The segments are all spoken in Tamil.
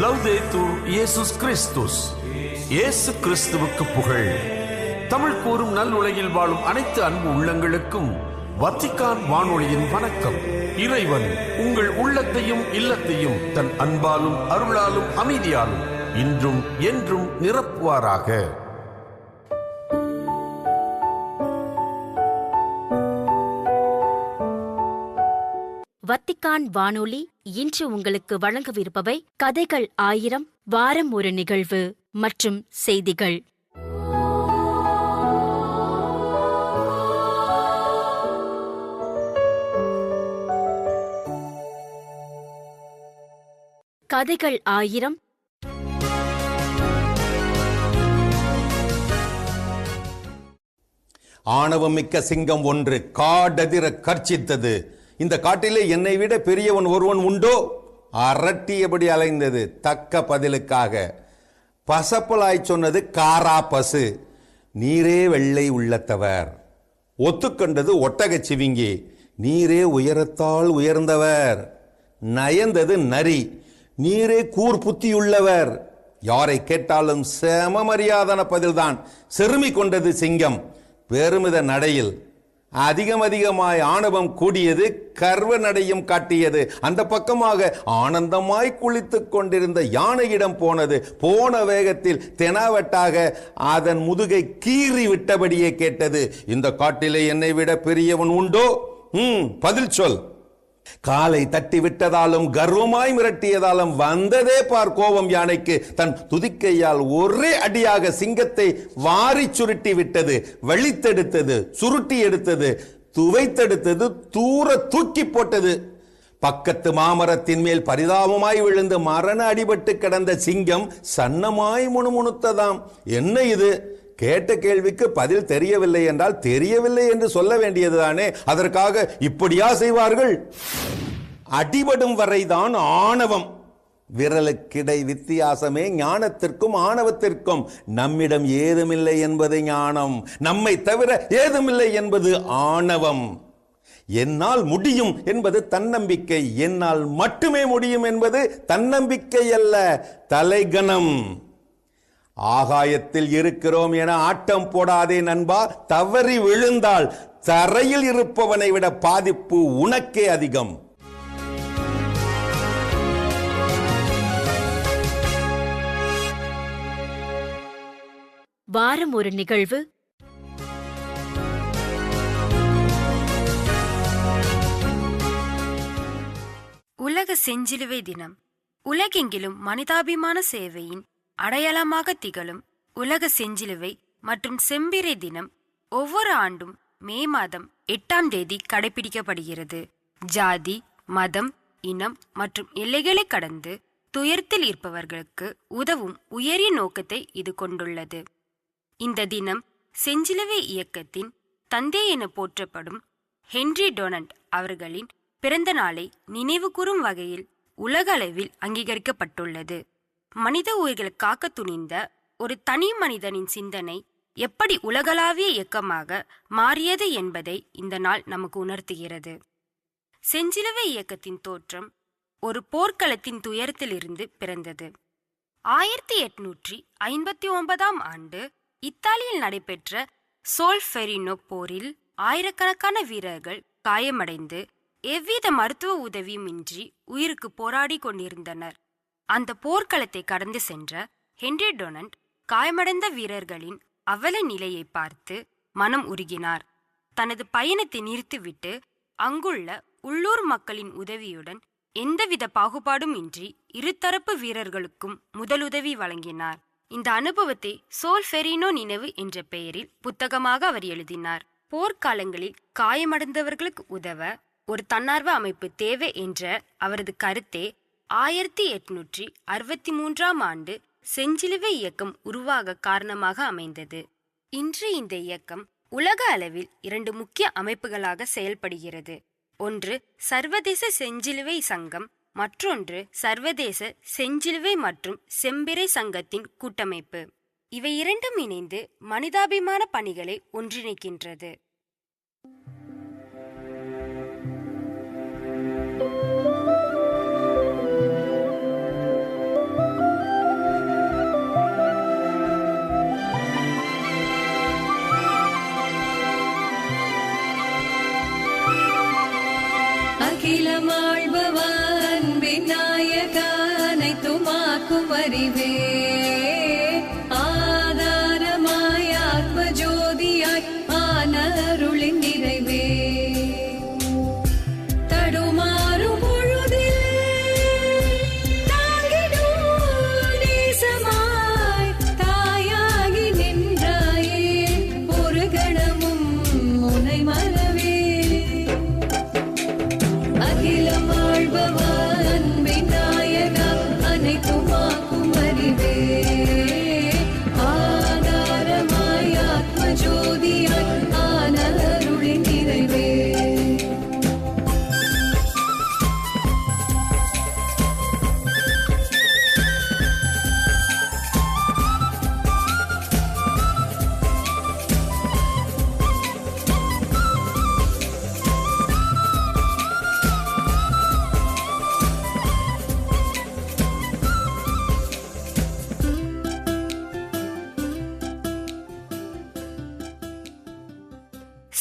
லவ்தேத்தூர் இயேசுஸ் கிறிஸ்துஸ். இயேசு கிறிஸ்துவுக்கு புகழ். தமிழ் கூறும் நல் உலகில் வாழும் அனைத்து அன்பு உள்ளங்களுக்கும் வத்திக்கான் வானொலியின் வணக்கம். இறைவன் உங்கள் உள்ளத்தையும் இல்லத்தையும் தன் அன்பாலும் அருளாலும் அமைதியாலும் இன்றும் என்றும் நிரப்புவாராக. வத்திக்கான் வானொலி இன்று உங்களுக்கு வழங்கவிருப்பவை கதைகள் 1000, வாரம் ஒரு நிகழ்வு மற்றும் செய்திகள். கதைகள் 1000. ஆணவம் மிக்க சிங்கம் ஒன்று காடதிர கர்ச்சித்தது. இந்த காட்டிலே என்னை விட பெரியவன் ஒருவன் உண்டோ? அரட்டியபடி அலைந்தது தக்க பதிலுக்காக. பசப்பலாய் சொன்னது காரா பசு. நீரே வெள்ளை உள்ளத்தவர். ஒத்துக்கொண்டது ஒட்டகச் சிவிங்கி. நீரே உயரத்தால் உயர்ந்தவர். நயந்தது நரி. நீரே கூர்புத்தியுள்ளவர். யாரை கேட்டாலும் செம மரியாதான பதில்தான். செருமி கொண்டது சிங்கம். பெருமித நடையில் அதிகமாய் ஆணவம் கூடியது. கர்வ நடையும் காட்டியது. அந்த பக்கமாக ஆனந்தமாய் குளித்துக் கொண்டிருந்த யானையிடம் போனது. போன வேகத்தில் தெனாவட்டாக அதன் முதுகை கீறி விட்டபடியே கேட்டது, இந்த காட்டிலே என்னை விட பெரியவன் உண்டோ? பதில் சொல். காலை தட்டி விட்டதாலும் கர்வமாய் மிரட்டியதாலும் வந்ததே பார் கோபம் யானைக்கு. தன் துதிக்கையால் ஒரே அடியாக சிங்கத்தை வாரி சுருட்டி விட்டது. வழித்தெடுத்தது, சுருட்டி எடுத்தது, துவைத்தெடுத்தது, தூர தூக்கி போட்டது. பக்கத்து மாமரத்தின் மேல் பரிதாபமாய் விழுந்து மரண அடிபட்டு கிடந்த சிங்கம் சன்னமாய் முணுமுணுத்ததாம். என்ன இது? கேட்ட கேள்விக்கு பதில் தெரியவில்லை என்றால் தெரியவில்லை என்று சொல்ல வேண்டியதுதானே. அதற்காக இப்படியா செய்வார்கள்? அடிபடும் வரைதான் ஆணவம். விரலுக்கிடை வித்தியாசமே ஞானத்திற்கும் ஆணவத்திற்கும். நம்மிடம் ஏதுமில்லை என்பது ஞானம், நம்மை தவிர ஏதுமில்லை என்பது ஆணவம். என்னால் முடியும் என்பது தன்னம்பிக்கை, என்னால் மட்டுமே முடியும் என்பது தன்னம்பிக்கை அல்ல, தலைகணம். ஆகாயத்தில் இருக்கிறோம் என ஆட்டம் போடாதே நண்பா. தவறி விழுந்தால் தரையில் இருப்பவனை விட பாதிப்பு உனக்கே அதிகம். வாரம் ஒரு நிகழ்வு. உலக செஞ்சிலுவை தினம். உலகெங்கிலும் மனிதாபிமான சேவையின் அடையாளமாக திகழும் உலக செஞ்சிலுவை மற்றும் செம்பிறை தினம் ஒவ்வொரு ஆண்டும் மே மாதம் 8ஆம் தேதி கடைபிடிக்கப்படுகிறது. ஜாதி, மதம், இனம் மற்றும் எல்லைகளை கடந்து துயரத்தில் இருப்பவர்களுக்கு உதவும் உயரிய நோக்கத்தை இது கொண்டுள்ளது. இந்த தினம் செஞ்சிலுவை இயக்கத்தின் தந்தை என போற்றப்படும் ஹென்றி டொனண்ட் அவர்களின் பிறந்த நாளை நினைவு கூறும் வகையில் உலக அளவில் அங்கீகரிக்கப்பட்டுள்ளது. மனித உயிர்களை காக்க துணிந்த ஒரு தனி மனிதனின் சிந்தனை எப்படி உலகளாவிய இயக்கமாக மாறியது என்பதை இந்த நாள் நமக்கு உணர்த்துகிறது. செஞ்சிலுவை இயக்கத்தின் தோற்றம் ஒரு போர்க்களத்தின் துயரத்திலிருந்து பிறந்தது. 1859ஆம் ஆண்டு இத்தாலியில் நடைபெற்ற சோல்ஃபெரினோ போரில் ஆயிரக்கணக்கான வீரர்கள் காயமடைந்து எவ்வித மருத்துவ உதவியும் இன்றி உயிருக்கு போராடி கொண்டிருந்தனர். அந்த போர்க்களத்தை கடந்து சென்ற ஹென்றி டொனண்ட் காயமடைந்த வீரர்களின் அவல நிலையை பார்த்து மனம் உருகினார். தனது பயணத்தை நிறுத்திவிட்டு அங்குள்ள உள்ளூர் மக்களின் உதவியுடன் எந்தவித பாகுபாடும் இன்றி இருதரப்பு வீரர்களுக்கும் முதலுதவி வழங்கினார். இந்த அனுபவத்தை சோல்ஃபெரினோ நினைவு என்ற பெயரில் புத்தகமாக அவர் எழுதினார். போர்க்காலங்களில் காயமடைந்தவர்களுக்கு உதவ ஒரு தன்னார்வ அமைப்பு தேவை என்ற அவரது கருத்தே 1863ஆம் ஆண்டு செஞ்சிலுவை இயக்கம் உருவாக காரணமாக அமைந்தது. இன்று இந்த இயக்கம் உலக அளவில் 2 முக்கிய அமைப்புகளாக செயல்படுகிறது. ஒன்று சர்வதேச செஞ்சிலுவை சங்கம், மற்றொன்று சர்வதேச செஞ்சிலுவை மற்றும் செம்பிறை சங்கத்தின் கூட்டமைப்பு. இவை இரண்டும் இணைந்து மனிதாபிமான பணிகளை ஒன்றிணைக்கின்றது. அகிலமாழ்பவன் விநாயகனை துமாக்கும் அறிவே ஆதாரமாய் ஆத்ம ஜோதியாய் ஆனருளின் நிறைவே தடுமாறும் பொழுதில் தாங்கிடும் நேசமாய் தாயாகி நின்றாயே ஒரு கணமும் உனை மறவே அகிலமாழ்பவன் விநாயகா அனைத்துமாக்கும் அறிவே ஆதாரமாய் ஆத்ம ஜோதியாய் ஆனருளின் நிறைவே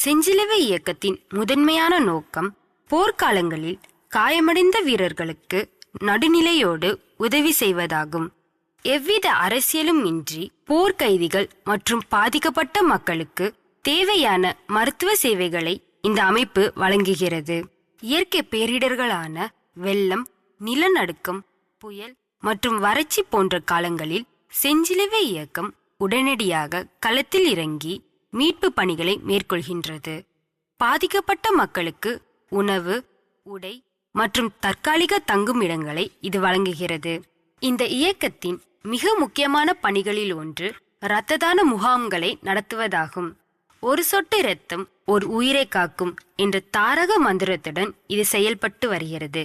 செஞ்சிலுவை இயக்கத்தின் முதன்மையான நோக்கம் போர்க்காலங்களில் காயமடைந்த வீரர்களுக்கு நடுநிலையோடு உதவி செய்வதாகும். எவ்வித அரசியலும் இன்றி போர்க்கைதிகள் மற்றும் பாதிக்கப்பட்ட மக்களுக்கு தேவையான மருத்துவ சேவைகளை இந்த அமைப்பு வழங்குகிறது. இயற்கை பேரிடர்களான வெள்ளம், நிலநடுக்கம், புயல் மற்றும் வறட்சி போன்ற காலங்களில் செஞ்சிலுவை இயக்கம் உடனடியாக களத்தில் இறங்கி மீட்பு பணிகளை மேற்கொள்கின்றது. பாதிக்கப்பட்ட மக்களுக்கு உணவு, உடை மற்றும் தற்காலிக தங்கும் இடங்களை இது வழங்குகிறது. இந்த இயக்கத்தின் மிக முக்கியமான பணிகளில் ஒன்று இரத்த தான முகாம்களை நடத்துவதாகும். ஒரு சொட்டு இரத்தம் ஒரு உயிரை காக்கும் என்ற தாரக மந்திரத்துடன் இது செயல்பட்டு வருகிறது.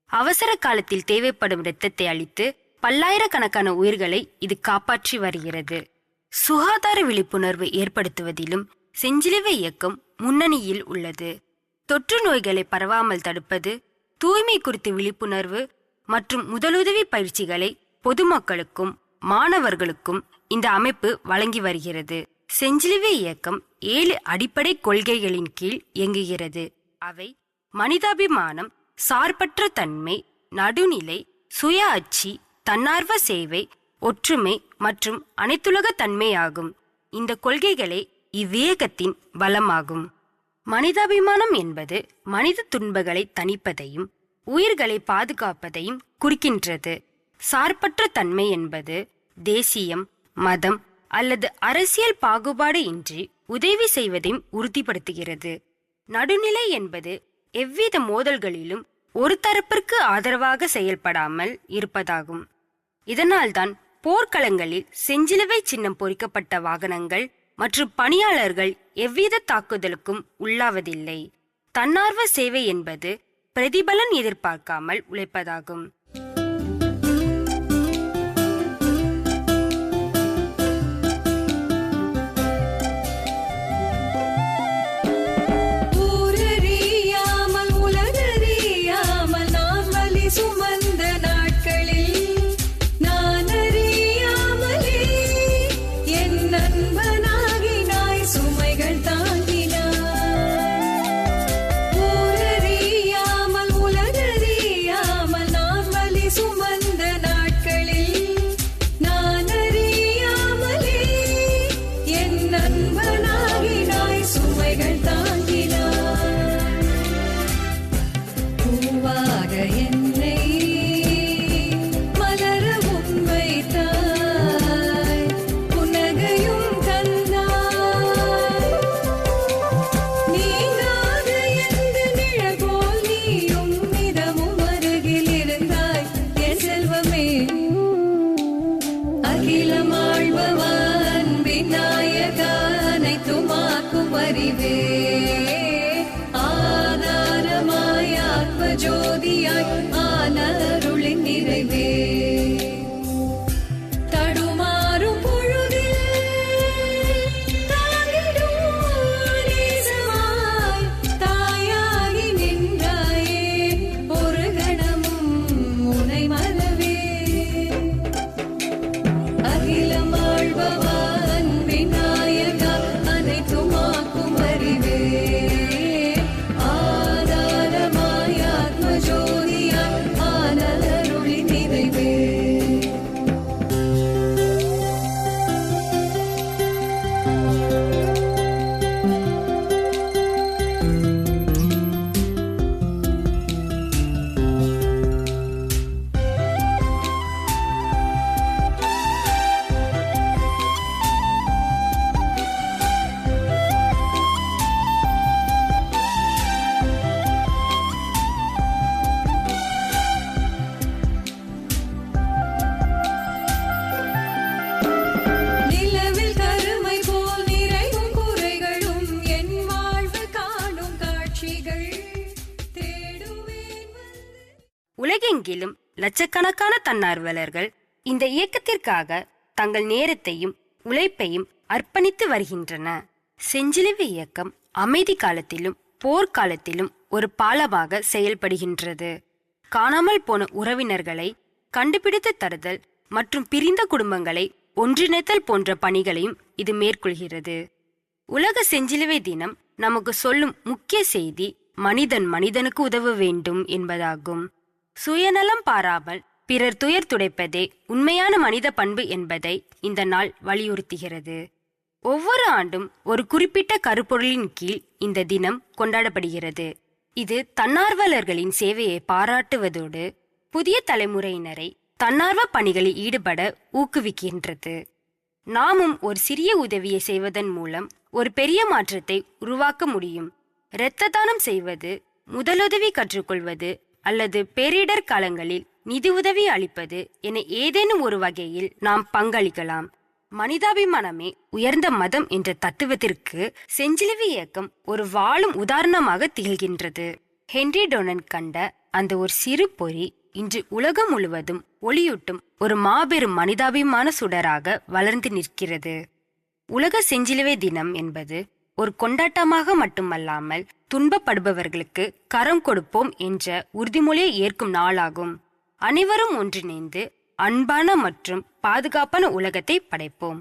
அவசர காலத்தில் தேவைப்படும் இரத்தத்தை அளித்து பல்லாயிரக்கணக்கான உயிர்களை இது காப்பாற்றி வருகிறது. சுகாதார விழிப்புணர்வு ஏற்படுத்துவதிலும் செஞ்சிலுவை இயக்கம் முன்னணியில் உள்ளது. தொற்று நோய்களை பரவாமல் தடுப்பது, தூய்மை குறித்த விழிப்புணர்வு மற்றும் முதலுதவி பயிற்சிகளை பொதுமக்களுக்கும் மாணவர்களுக்கும் இந்த அமைப்பு வழங்கி வருகிறது. செஞ்சிலுவை இயக்கம் 7 அடிப்படை கொள்கைகளின் கீழ் இயங்குகிறது. அவை மனிதாபிமானம், சார்பற்ற தன்மை, நடுநிலை, சுய அச்சி, தன்னார்வ சேவை, ஒற்றுமை மற்றும் அனைத்துலக தன்மையாகும். இந்த கொள்கைகளே இவ்வியக்கத்தின் பலமாகும். மனிதாபிமானம் என்பது மனித துன்பங்களை தணிப்பதையும் உயிர்களை பாதுகாப்பதையும் குறிக்கின்றது. சார்பற்ற தன்மை என்பது தேசியம், மதம் அல்லது அரசியல் பாகுபாடு இன்றி உதவி செய்வதையும் உறுதிப்படுத்துகிறது. நடுநிலை என்பது எவ்வித மோதல்களிலும் ஒரு தரப்பிற்கு ஆதரவாக செயல்படாமல் இருப்பதாகும். இதனால்தான் போர்க்களங்களில் செஞ்சிலுவை சின்னம் பொறிக்கப்பட்ட வாகனங்கள் மற்றும் பணியாளர்கள் எவ்வித தாக்குதலுக்கும் உள்ளாவதில்லை. தன்னார்வ சேவை என்பது பிரதிபலன் எதிர்பார்க்காமல் உழைப்பதாகும். உலகெங்கிலும் லட்சக்கணக்கான தன்னார்வலர்கள் இந்த இயக்கத்திற்காக தங்கள் நேரத்தையும் உழைப்பையும் அர்ப்பணித்து வருகின்றன. செஞ்சிலுவை இயக்கம் அமைதி காலத்திலும் போர்க்காலத்திலும் ஒரு பாலமாக செயல்படுகின்றது. காணாமல் போன உறவினர்களை கண்டுபிடித்து தருதல் மற்றும் பிரிந்த குடும்பங்களை ஒன்றிணைத்தல் போன்ற பணிகளையும் இது மேற்கொள்கிறது. உலக செஞ்சிலுவை தினம் நமக்கு சொல்லும் முக்கிய செய்தி மனிதன் மனிதனுக்கு உதவ வேண்டும் என்பதாகும். சுயநலம் பாராமல் பிறர் துயர் துடைப்பதே உண்மையான மனித பண்பு என்பதை இந்த நாள் வலியுறுத்துகிறது. ஒவ்வொரு ஆண்டும் ஒரு குறிப்பிட்ட கருப்பொருளின் கீழ் இந்த தினம் கொண்டாடப்படுகிறது. இது தன்னார்வலர்களின் சேவையை பாராட்டுவதோடு புதிய தலைமுறையினரை தன்னார்வ பணிகளில் ஈடுபட ஊக்குவிக்கின்றது. நாமும் ஒரு சிறிய உதவியை செய்வதன் மூலம் ஒரு பெரிய மாற்றத்தை உருவாக்க முடியும். இரத்த தானம் செய்வது, முதலுதவி கற்றுக்கொள்வது அல்லது பேரிடர் காலங்களில் நிதி உதவி அளிப்பது என ஏதேனும் ஒரு வகையில் நாம் பங்களிக்கலாம். மனிதாபிமானமே உயர்ந்த மதம் என்ற தத்துவத்திற்கு செஞ்சிலுவை இயக்கம் ஒரு வாழும் உதாரணமாக திகழ்கின்றது. ஹென்றி டொனன் கண்ட அந்த ஒரு சிறு பொறி இன்று உலகம் முழுவதும் ஒளியூட்டும் ஒரு மாபெரும் மனிதாபிமான சுடராக வளர்ந்து நிற்கிறது. உலக செஞ்சிலுவை தினம் என்பது ஒரு கொண்டாட்டமாக மட்டுமல்லாமல் துன்பப்படுபவர்களுக்கு கரம் கொடுப்போம் என்ற உறுதிமொழியை ஏற்கும் நாளாகும். அனைவரும் ஒன்றிணைந்து அன்பான மற்றும் பாதுகாப்பான உலகத்தை படைப்போம்.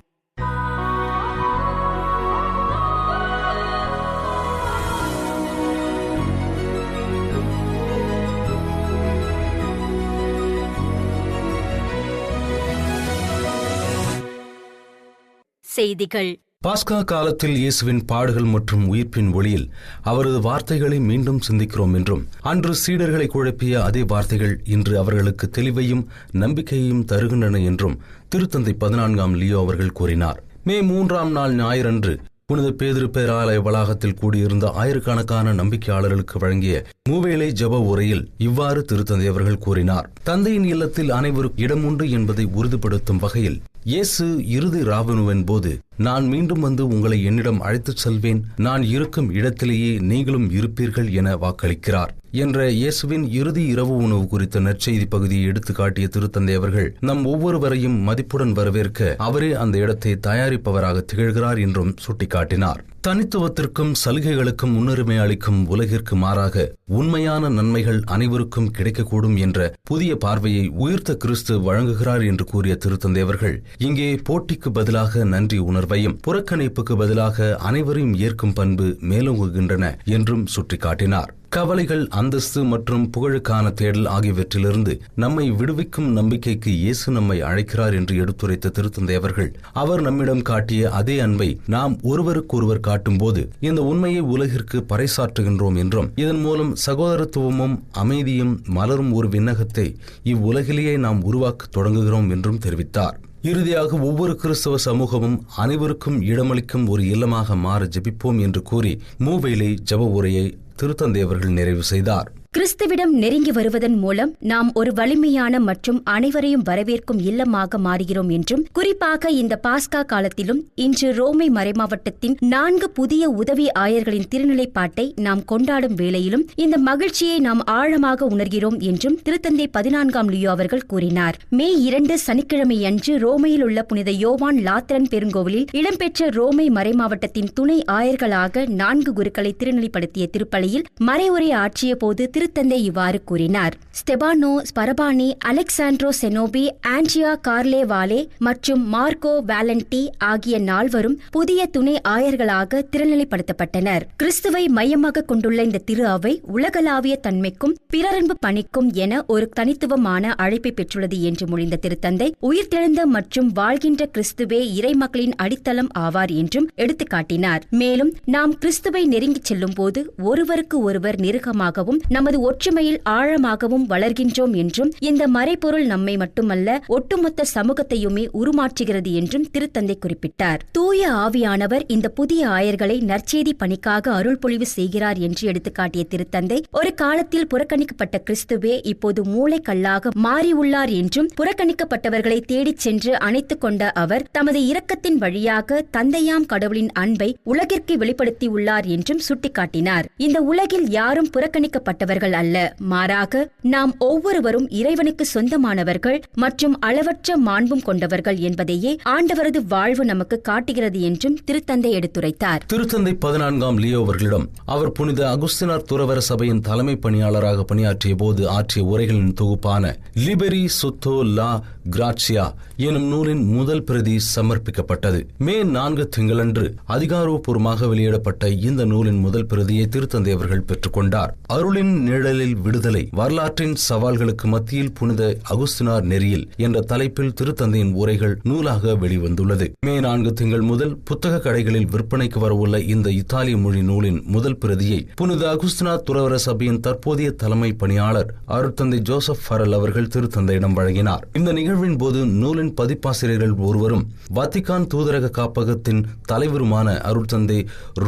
செய்திகள். பாஸ்கா காலத்தில் இயேசுவின் பாடுகள் மற்றும் உயிர்ப்பின் ஒளியில் அவரது வார்த்தைகளை மீண்டும் சிந்திக்கிறோம் என்றும், அன்று சீடர்களை குழப்பிய அதே வார்த்தைகள் இன்று அவர்களுக்கு தெளிவையும் நம்பிக்கையையும் தருகின்றன என்றும் திருத்தந்தை 14ஆம் லியோ அவர்கள் கூறினார். மே 3ஆம் நாள் ஞாயிறன்று புனித பேதுரு பேராலய வளாகத்தில் கூடியிருந்த ஆயிரக்கணக்கான நம்பிக்கையாளர்களுக்கு வழங்கிய மூவேளை ஜெப உரையில் இவ்வாறு திருத்தந்தை அவர்கள் கூறினார். தந்தையின் இல்லத்தில் அனைவருக்கும் இடம் உண்டு என்பதை உறுதிப்படுத்தும் வகையில் இயேசு இறுதி ராவனுவின் போது, நான் மீண்டும் வந்து உங்களை என்னிடம் அழைத்துச் செல்வேன், நான் இருக்கும் இடத்திலேயே நீங்களும் இருப்பீர்கள் என வாக்களிக்கிறார் என்ற இயேசுவின் இறுதி இரவு உணவு குறித்த நற்செய்தி பகுதியை எடுத்து காட்டிய திருத்தந்தை அவர்கள் நம் ஒவ்வொருவரையும் மதிப்புடன் வரவேற்க அவரே அந்த இடத்தை தயாரிப்பவராக திகழ்கிறார் என்றும் சுட்டிக்காட்டினார். தனித்துவத்திற்கும் சலுகைகளுக்கும் முன்னுரிமை அளிக்கும் உலகிற்கு மாறாக உண்மையான நன்மைகள் அனைவருக்கும் கிடைக்கக்கூடும் என்ற புதிய பார்வையை உயிர்த்த கிறிஸ்து வழங்குகிறார் என்று கூறிய திருத்தந்தை அவர்கள் இங்கே போட்டிக்கு பதிலாக நன்றி உணர்வையும் புறக்கணிப்புக்கு பதிலாக அனைவரையும் ஏற்கும் பண்பு மேலோங்குகின்றன என்றும் சுட்டிக்காட்டினார். கவலைகள், அந்தஸ்து மற்றும் புகழுக்கான தேடல் ஆகியவற்றிலிருந்து நம்மை விடுவிக்கும் நம்பிக்கைக்கு இயேசு நம்மை அழைக்கிறார் என்று எடுத்துரைத்த திருத்தந்தை அவர்கள் அவர் நம்மிடம் காட்டிய அதே அன்பை நாம் ஒருவருக்கொருவர் காட்டும் போது இந்த உண்மையை உலகிற்கு பறைசாற்றுகின்றோம் என்றும், இதன் மூலம் சகோதரத்துவமும் அமைதியும் மலரும் ஒரு விண்ணகத்தை இவ்வுலகிலேயே நாம் உருவாக்க தொடங்குகிறோம் என்றும் தெரிவித்தார். இறுதியாக ஒவ்வொரு கிறிஸ்தவ சமூகமும் அனைவருக்கும் இடமளிக்கும் ஒரு இல்லமாக மாற ஜெபிப்போம் என்று கூறி மூவேளை ஜெப உரையை திருத்தந்தை அவர்கள் நிறைவு செய்தார். கிறிஸ்துவிடம் நெருங்கி வருவதன் மூலம் நாம் ஒரு வலிமையான மற்றும் அனைவரையும் வரவேற்கும் இல்லமாக மாறுகிறோம் என்றும், குறிப்பாக இந்த பாஸ்கா காலத்திலும் இன்று ரோமை மறைமாவட்டத்தின் 4 புதிய உதவி ஆயர்களின் திருநிலைப்பாட்டை நாம் கொண்டாடும் வேளையிலும் இந்த மகிழ்ச்சியை நாம் ஆழமாக உணர்கிறோம் என்றும் திருத்தந்தை 14ஆம் லியோ அவர்கள் கூறினார். மே 2 சனிக்கிழமையன்று ரோமையில் உள்ள புனித யோவான் லாத்திரன் பெருங்கோவிலில் இடம்பெற்ற ரோமை மறைமாவட்டத்தின் துணை ஆயர்களாக 4 குருக்களை திருநிலைப்படுத்திய திருப்பலியில் மறைவுரை ஆற்றிய போது திருத்தந்தை இவ்வாறு கூறினார். ஸ்டெபானோ ஸ்பரபானி, அலெக்சாண்ட்ரோ செனோபி, ஆண்ட்ரியா கார்லேவாலே மற்றும் மார்க்கோ வாலண்டி ஆகிய 4வரும் புதிய துணை ஆயர்களாக திருநிலைப்படுத்தப்பட்டனர். கிறிஸ்துவை மையமாக கொண்டுள்ள இந்த திரு அவை உலகளாவிய தன்மைக்கும் பிறரன்பு பணிக்கும் என ஒரு தனித்துவமான அழைப்பை பெற்றுள்ளது என்று மொழிந்த திருத்தந்தை, உயிர்த்தெழுந்த மற்றும் வாழ்கின்ற கிறிஸ்துவே இறைமக்களின் அடித்தளம் ஆவார் என்றும் எடுத்துக்காட்டினார். மேலும் நாம் கிறிஸ்துவை நெருங்கிச் செல்லும் போது ஒருவருக்கு ஒருவர் நெருக்கமாகவும் நமது ஒற்றுமையில் ஆழமாகவும் வளர்கின்றோம் என்றும், இந்த மறைபொருள் நம்மை மட்டுமல்ல ஒட்டுமொத்த சமூகத்தையுமே உருமாற்றுகிறது என்றும் திருத்தந்தை குறிப்பிட்டார். தூய ஆவியானவர் இந்த புதிய ஆயர்களை நற்செய்தி பணிக்காக அருள் பொழிவு செய்கிறார் என்று எடுத்துக்காட்டிய திருத்தந்தை, ஒரு காலத்தில் புறக்கணிக்கப்பட்ட கிறிஸ்துவே இப்போது மூளைக்கல்லாக மாறியுள்ளார் என்றும், புறக்கணிக்கப்பட்டவர்களை தேடிச் சென்று அணைத்துக் கொண்ட அவர் தமது இரக்கத்தின் வழியாக தந்தையாம் கடவுளின் அன்பை உலகிற்கு வெளிப்படுத்தியுள்ளார் என்றும் சுட்டிக்காட்டினார். இந்த உலகில் யாரும் புறக்கணிக்கப்பட்டவர்கள் கொண்டவர்கள் அல்ல, மாறாக நாம் ஒவ்வொருவரும் இறைவனுக்கு சொந்தமானவர்கள் மற்றும் அளவற்ற மாண்பும் கொண்டவர்கள் என்பதையே ஆண்டவரது வாழ்வு நமக்கு காட்டுகிறது என்றும் திருத்தந்தை எடுத்துரைத்தார். திருத்தந்தை 14ஆம் லியோ அவர்களிடம் அவர் புனித அகுஸ்தினார் துறவர சபையின் தலைமை பணியாளராக பணியாற்றிய போது ஆற்றிய உரைகளின் தொகுப்பான லிபெரி சொத்தோ லா கிராட்சியா எனும் நூலின் முதல் பிரதி சமர்ப்பிக்கப்பட்டது. மே 4 திங்களன்று அதிகாரப்பூர்வமாக வெளியிடப்பட்ட இந்த நூலின் முதல் பிரதியை திருத்தந்தை அவர்கள் பெற்றுக்கொண்டார். அருளின் நிழலில் விடுதலை, வரலாற்றின் சவால்களுக்கு மத்தியில் புனித அகுஸ்தினார் நெறியில் என்ற தலைப்பில் திருத்தந்தையின் உரைகள் நூலாக வெளிவந்துள்ளது. மே 4 திங்கள் முதல் புத்தக கடைகளில் விற்பனைக்கு வரவுள்ள இந்த இத்தாலிய மொழி நூலின் முதல் பிரதியை புனித அகுஸ்தினார் துறவர சபையின் தற்போதைய தலைமை பணியாளர் அருட்தந்தை ஜோசப் ஃபரல் அவர்கள் திருத்தந்தையிடம் வழங்கினார். இந்த நிகழ்வின் போது நூலின் பதிப்பாசிரியர்கள் ஒருவரும் வத்திக்கான் தூதரக காப்பகத்தின் தலைவருமான அருட்தந்தை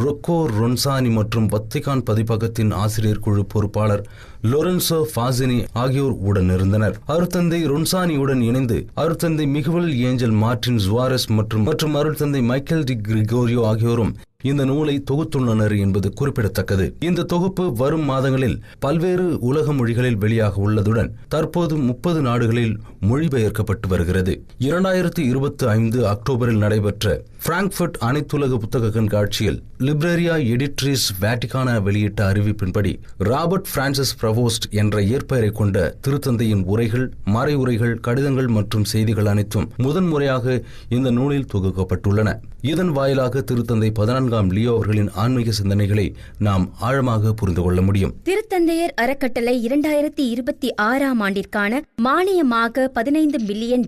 ரொக்கோ ரொன்சானி மற்றும் வத்திக்கான் பதிப்பகத்தின் ஆசிரியர் குழு பொறுப்பாளர் லோரன்சோ ஃபாசினி ஆகியோர் உடனிருந்தனர். அருட்தந்தை ரொன்சானியுடன் இணைந்து அருட்தந்தை மிகுவல் ஏஞ்சல் மார்டின் ஜுவாரஸ் மற்றும் அருட்தந்தை மைக்கேல் டி கிரிகோரியோ ஆகியோரும் இந்த நூலை தொகுத்துள்ளனர் என்பது குறிப்பிடத்தக்கது. இந்த தொகுப்பு வரும் மாதங்களில் பல்வேறு உலக மொழிகளில் வெளியாக உள்ளதுடன் தற்போது 30 நாடுகளில் மொழிபெயர்க்கப்பட்டு வருகிறது. 2025 அக்டோபரில் நடைபெற்ற பிராங்க்ஃபர்ட் அனைத்துலக புத்தக கண்காட்சியில் லிப்ரேரியா எடிட்ரிஸ் வேட்டிகானா வெளியிட்ட அறிவிப்பின்படி ராபர்ட் பிரான்சிஸ் பிரவோஸ்ட் என்ற இயற்பெயரை கொண்ட திருத்தந்தையின் உரைகள், மறைவுரைகள், கடிதங்கள் மற்றும் செய்திகள் அனைத்தும் முதன்முறையாக இந்த நூலில் தொகுக்கப்பட்டுள்ளன. இதன் வாயிலாக திருத்தந்தை 14ஆம் லியோ அவர்களின் ஆன்மீக சிந்தனைகளை நாம் ஆழமாக புரிந்து கொள்ள முடியும். திருத்தந்தையர் அறக்கட்டளை 2026ஆம் ஆண்டிற்கான மானியமாக $15 மில்லியன்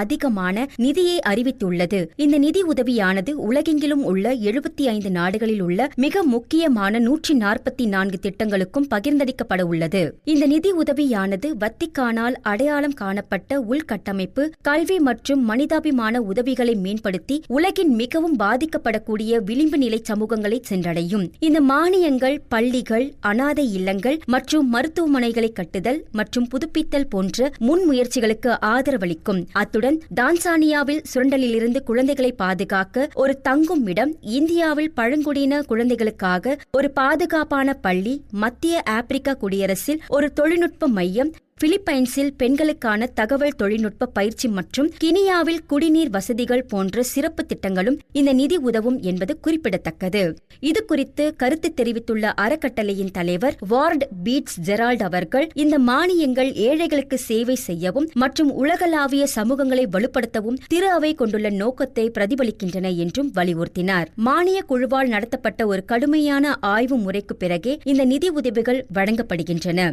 அதிகமான நிதியை அறிவித்துள்ளது. இந்த நிதி உதவியானது உலகெங்கிலும் உள்ள 75 நாடுகளில் உள்ள மிக முக்கியமான 144 திட்டங்களுக்கும் பகிர்ந்தளிக்கப்பட உள்ளது. இந்த நிதி உதவியானது வத்திக்கானால் அடையாளம் காணப்பட்ட உள்கட்டமைப்பு, கல்வி மற்றும் மனிதாபிமான உதவிகளை மேம்படுத்தி உலகின் மிகவும் பாதிக்கப்படக்கூடிய விளிம்பு நிலை சமூகங்களை சென்றடையும். இந்த மானியங்கள் பள்ளிகள், அனாதை இல்லங்கள் மற்றும் மருத்துவமனைகளை கட்டுதல் மற்றும் புதுப்பித்தல் போன்ற முன்முயற்சிகளுக்கு ஆதரவளிக்கும். அத்துடன் டான்சானியாவில் சுரண்டலிலிருந்து குழந்தைகளை பாதுகாக்க ஒரு தங்கும் இடம், இந்தியாவில் பழங்குடியின குழந்தைகளுக்காக ஒரு பாதுகாப்பான பள்ளி, மத்திய ஆப்பிரிக்கா குடியரசில் ஒரு தொழில்நுட்ப மையம், பிலிப்பைன்ஸில் பெண்களுக்கான தகவல் தொழில்நுட்ப பயிற்சி மற்றும் கினியாவில் குடிநீர் வசதிகள் போன்ற சிறப்பு திட்டங்களும் இந்த நிதி உதவும் என்பது குறிப்பிடத்தக்கது. இது குறித்து கருத்து தெரிவித்துள்ள அறக்கட்டளையின் தலைவர் வார்ட் பீட்ஸ் ஜெரால்ட் அவர்கள், இந்த மானியங்கள் ஏழைகளுக்கு சேவை செய்யவும் மற்றும் உலகளாவிய சமூகங்களை வலுப்படுத்தவும் திரு அவை கொண்டுள்ள நோக்கத்தை பிரதிபலிக்கின்றன என்றும் வலியுறுத்தினார். மானிய குழுவால் நடத்தப்பட்ட ஒரு கடுமையான ஆய்வு முறைக்கு பிறகே இந்த நிதி உதவிகள் வழங்கப்படுகின்றன.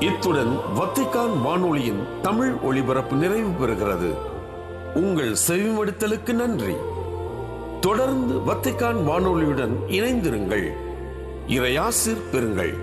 இத்துடன் வத்திக்கான் வானொலியின் தமிழ் ஒளிபரப்பு நிறைவு பெறுகிறது. உங்கள் செவிமடுத்தலுக்கு நன்றி. தொடர்ந்து வத்திக்கான் வானொலியுடன் இணைந்திருங்கள். இறையாசிர் பெறுங்கள்.